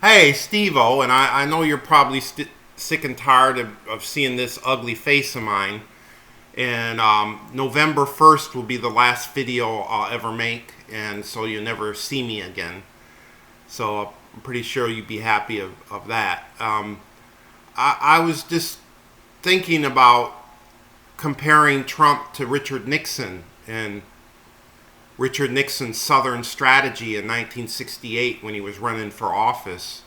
Hey, Stevo, and I know you're probably sick and tired of seeing this ugly face of mine. And November 1st will be the last video I'll ever make, and so you'll never see me again. So I'm pretty sure you'd be happy of that. I was just thinking about comparing Trump to Richard Nixon and Richard Nixon's Southern strategy in 1968 when he was running for office.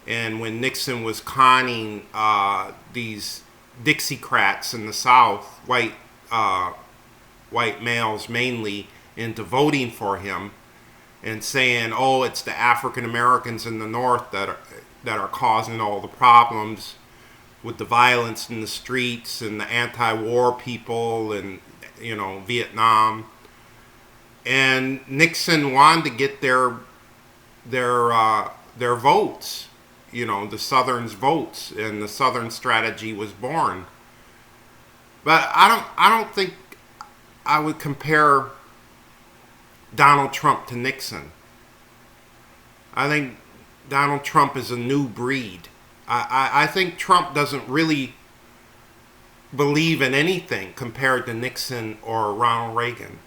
And when Nixon was conning these Dixiecrats in the South, white males mainly, into voting for him, and saying, "Oh, it's the African Americans in the North that are causing all the problems with the violence in the streets and the anti-war people and Vietnam." And Nixon wanted to get their votes, the Southern's votes, and the Southern strategy was born. But I don't think I would compare Donald Trump to Nixon. I think Donald Trump is a new breed. I think Trump doesn't really believe in anything compared to Nixon or Ronald Reagan.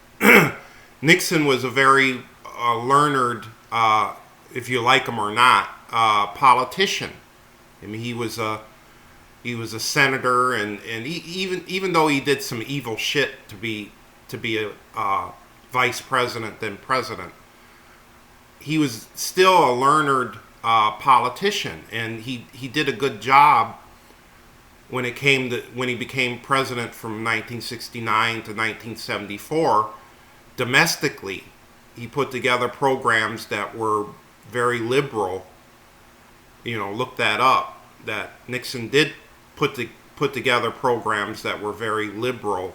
Nixon was a very learned, if you like him or not, politician. I mean, he was a senator, and even though he did some evil shit to be a vice president then president, he was still a learned politician, and he did a good job when he became president from 1969 to 1974. Domestically, he put together programs that were very liberal. Look that up. That Nixon did put together programs that were very liberal,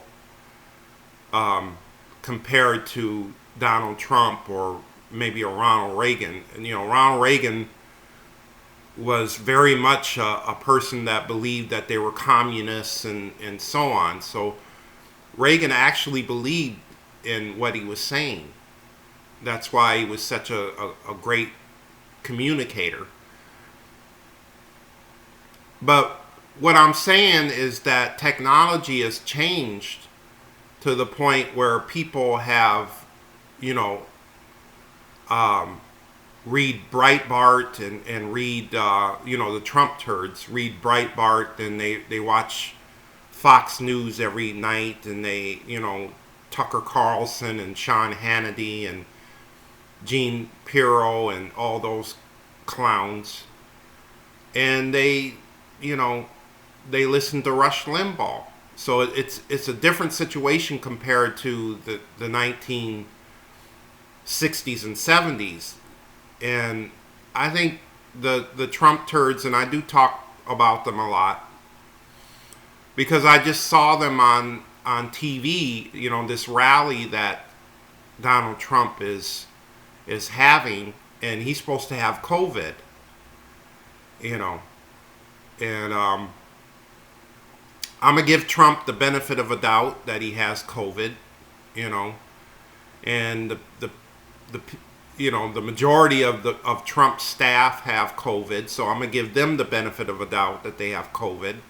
compared to Donald Trump or maybe a Ronald Reagan. And Ronald Reagan was very much a person that believed that they were communists and so on. So Reagan actually believed in what he was saying. That's why he was such a great communicator. But what I'm saying is that technology has changed to the point where people have, read Breitbart and read, the Trump turds read Breitbart, and they watch Fox News every night, and they, Tucker Carlson and Sean Hannity and Gene Pirro and all those clowns. And they listen to Rush Limbaugh. So it's a different situation compared to the 1960s and 70s. And I think the Trump turds, and I do talk about them a lot, because I just saw them on TV, this rally that Donald Trump is having, and he's supposed to have COVID, and I'm gonna give Trump the benefit of a doubt that he has COVID, and the majority of Trump's staff have COVID, so I'm gonna give them the benefit of a doubt that they have COVID.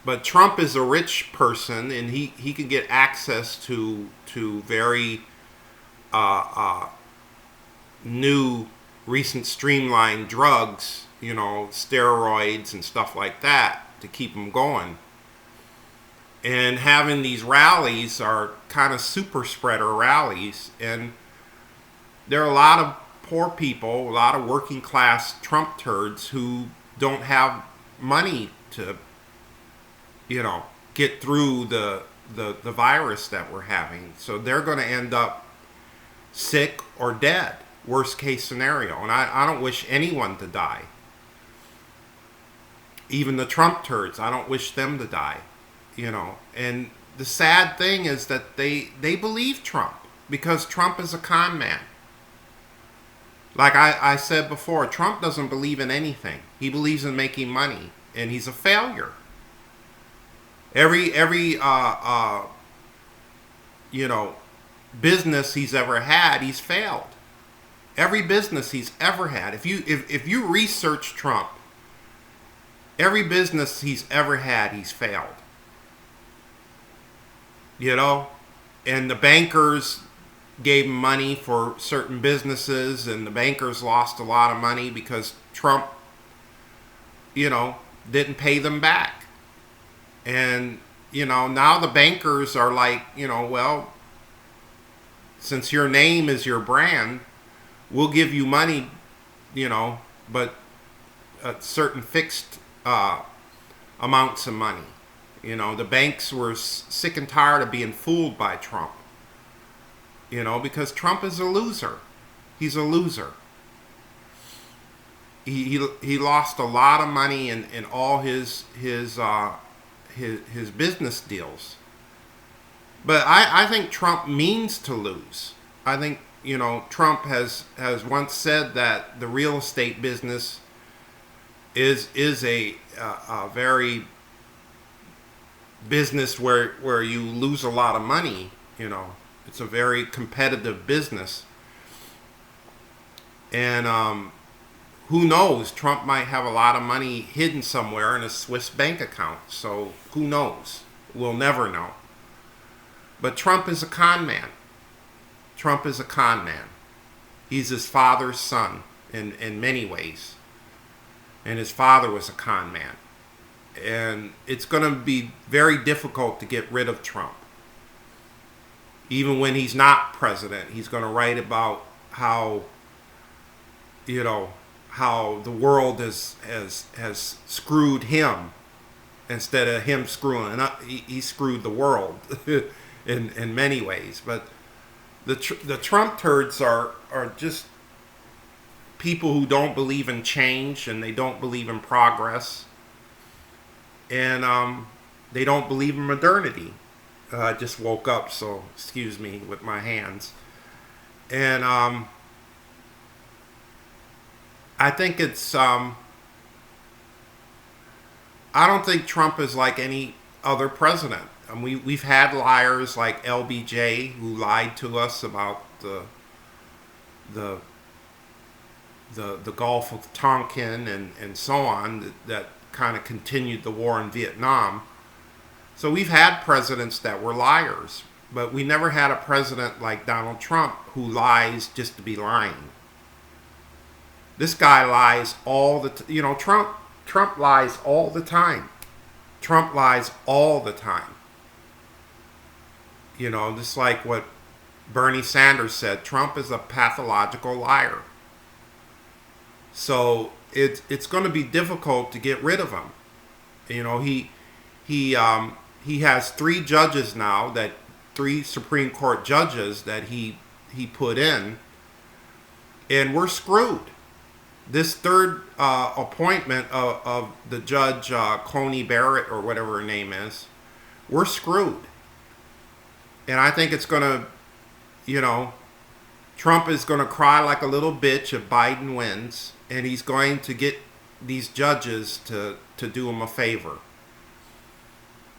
But Trump is a rich person, and he can get access to very new, recent streamlined drugs, steroids and stuff like that, to keep him going. And having these rallies are kind of super spreader rallies, and there are a lot of poor people, a lot of working class Trump turds who don't have money to get through the virus that we're having. So they're going to end up sick or dead, worst case scenario. And I don't wish anyone to die. Even the Trump turds, I don't wish them to die. And the sad thing is that they believe Trump, because Trump is a con man. Like I said before, Trump doesn't believe in anything. He believes in making money, and he's a failure. Every business he's ever had, he's failed. Every business he's ever had. If you research Trump, every business he's ever had, he's failed. You know, and the bankers gave him money for certain businesses, and the bankers lost a lot of money because Trump, didn't pay them back. And now the bankers are like, well, since your name is your brand, we'll give you money, but certain fixed amounts of money. The banks were sick and tired of being fooled by Trump. Because Trump is a loser. He's a loser. He lost a lot of money in all his business deals. But I think Trump means to lose. I think Trump has once said that the real estate business is a very business where you lose a lot of money. It's a very competitive business, and who knows? Trump might have a lot of money hidden somewhere in a Swiss bank account. So who knows? We'll never know. But Trump is a con man. Trump is a con man. He's his father's son in many ways. And his father was a con man. And it's going to be very difficult to get rid of Trump. Even when he's not president, he's going to write about how the world has screwed him instead of him screwing up. He screwed the world in many ways. But the Trump turds are just people who don't believe in change, and they don't believe in progress, and they don't believe in modernity. I just woke up, so excuse me with my hands. And I think it's I don't think Trump is like any other president. And we've had liars like LBJ who lied to us about the Gulf of Tonkin and so on, that kind of continued the war in Vietnam. So we've had presidents that were liars, but we never had a president like Donald Trump who lies just to be lying. This guy lies all the Trump lies all the time. Trump lies all the time. Just like what Bernie Sanders said, Trump is a pathological liar. So it's going to be difficult to get rid of him. He has 3 judges now, 3 Supreme Court judges that he put in, and we're screwed. This third appointment of the judge Coney Barrett, or whatever her name is, we're screwed. And I think it's going to, Trump is going to cry like a little bitch if Biden wins, and he's going to get these judges to do him a favor.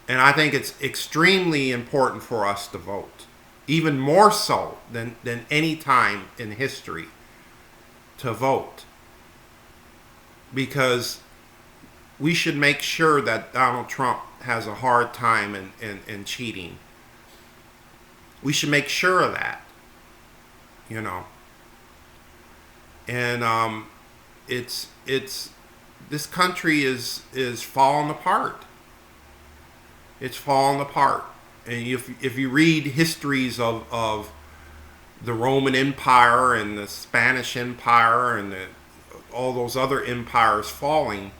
And I think it's extremely important for us to vote, even more so than any time in history, to vote. Because we should make sure that Donald Trump has a hard time in cheating. We should make sure of that, And it's this country is falling apart. It's falling apart. And if you read histories of the Roman Empire and the Spanish Empire and all those other empires falling,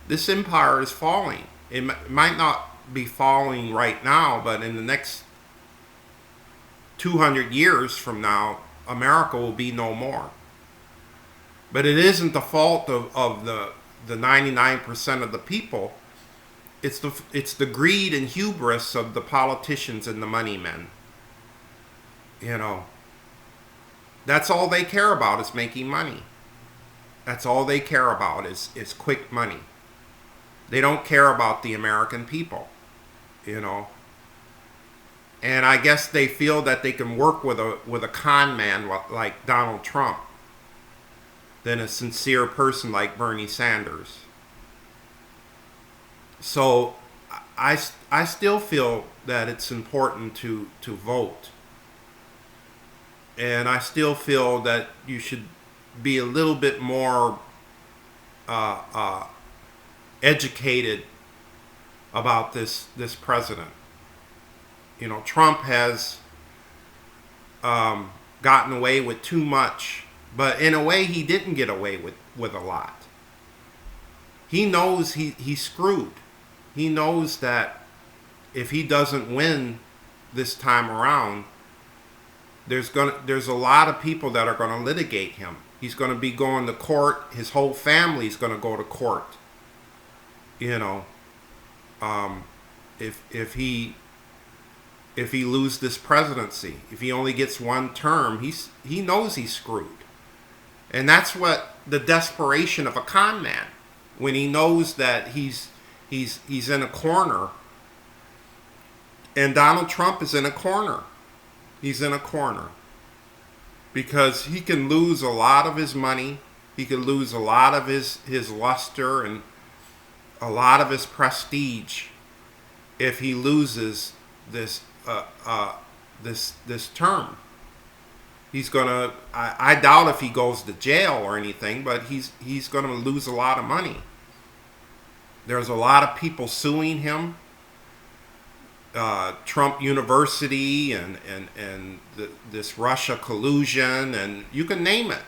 this empire is falling. It might not be falling right now, but in the next 200 years from now, America will be no more. But it isn't the fault of the 99% of the people. It's the greed and hubris of the politicians and the money men. That's all they care about, is making money. That's all they care about is quick money. They don't care about the American people, And I guess they feel that they can work with a con man like Donald Trump than a sincere person like Bernie Sanders. So I still feel that it's important to vote. And I still feel that you should be a little bit more uh, uh, educated about this president. You know, Trump has gotten away with too much, but in a way he didn't get away with a lot. He knows he's screwed. He knows that if he doesn't win this time around, there's a lot of people that are gonna litigate him. He's gonna be going to court. His whole family's gonna go to court. You know, if he loses this presidency, if he only gets one term, he knows he's screwed. And that's what the desperation of a con man, when he knows that he's in a corner, and Donald Trump is in a corner. He's in a corner because he can lose a lot of his money. He could lose a lot of his luster and a lot of his prestige if he loses this this term. He's gonna. I doubt if he goes to jail or anything, but he's gonna lose a lot of money. There's a lot of people suing him. Trump University and this Russia collusion, and you can name it.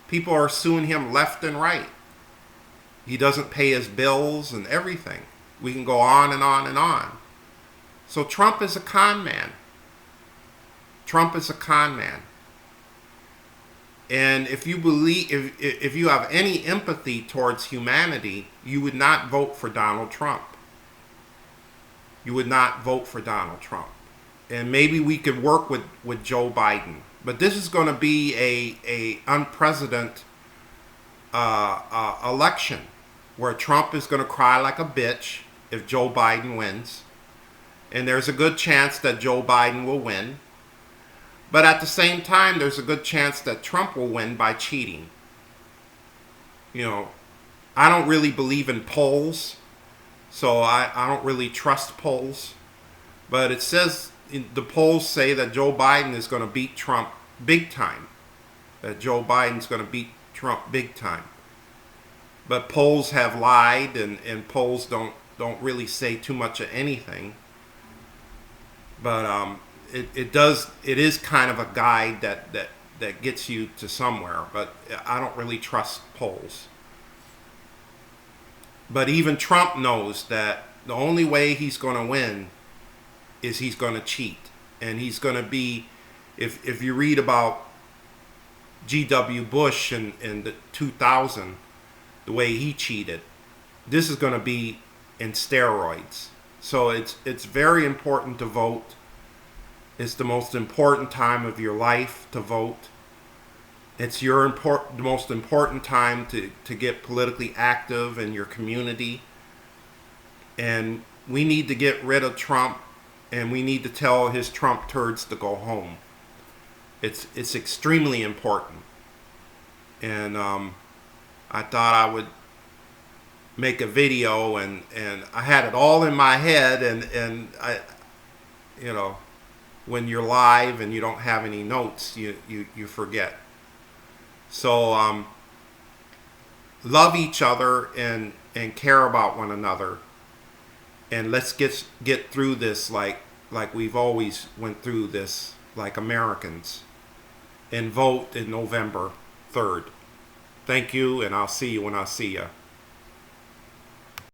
People are suing him left and right. He doesn't pay his bills and everything. We can go on and on and on. So Trump is a con man. Trump is a con man. And if you believe, if you have any empathy towards humanity, you would not vote for Donald Trump. You would not vote for Donald Trump. And maybe we could work with Joe Biden. But this is going to be a unprecedented election where Trump is going to cry like a bitch if Joe Biden wins. And there's a good chance that Joe Biden will win. But at the same time, there's a good chance that Trump will win by cheating. You know, I don't really believe in polls. So I don't really trust polls. But it says, the polls say that Joe Biden is going to beat Trump big time. That Joe Biden's going to beat Trump big time. But polls have lied, and polls don't really say too much of anything. But it is kind of a guide that gets you to somewhere. But I don't really trust polls. But even Trump knows that the only way he's going to win is he's going to cheat. And he's going to be, if you read about G.W. Bush in the 2000, the way he cheated, this is going to be in steroids. So it's very important to vote. It's the most important time of your life to vote. It's the most important time to get politically active in your community. And we need to get rid of Trump, and we need to tell his Trump turds to go home. It's extremely important. And I thought I would make a video, and I had it all in my head, and I, you know, when you're live and you don't have any notes, you forget. So love each other and care about one another, and let's get through this like we've always went through this, like Americans, and vote in November 3rd. Thank you, and I'll see you when I see you.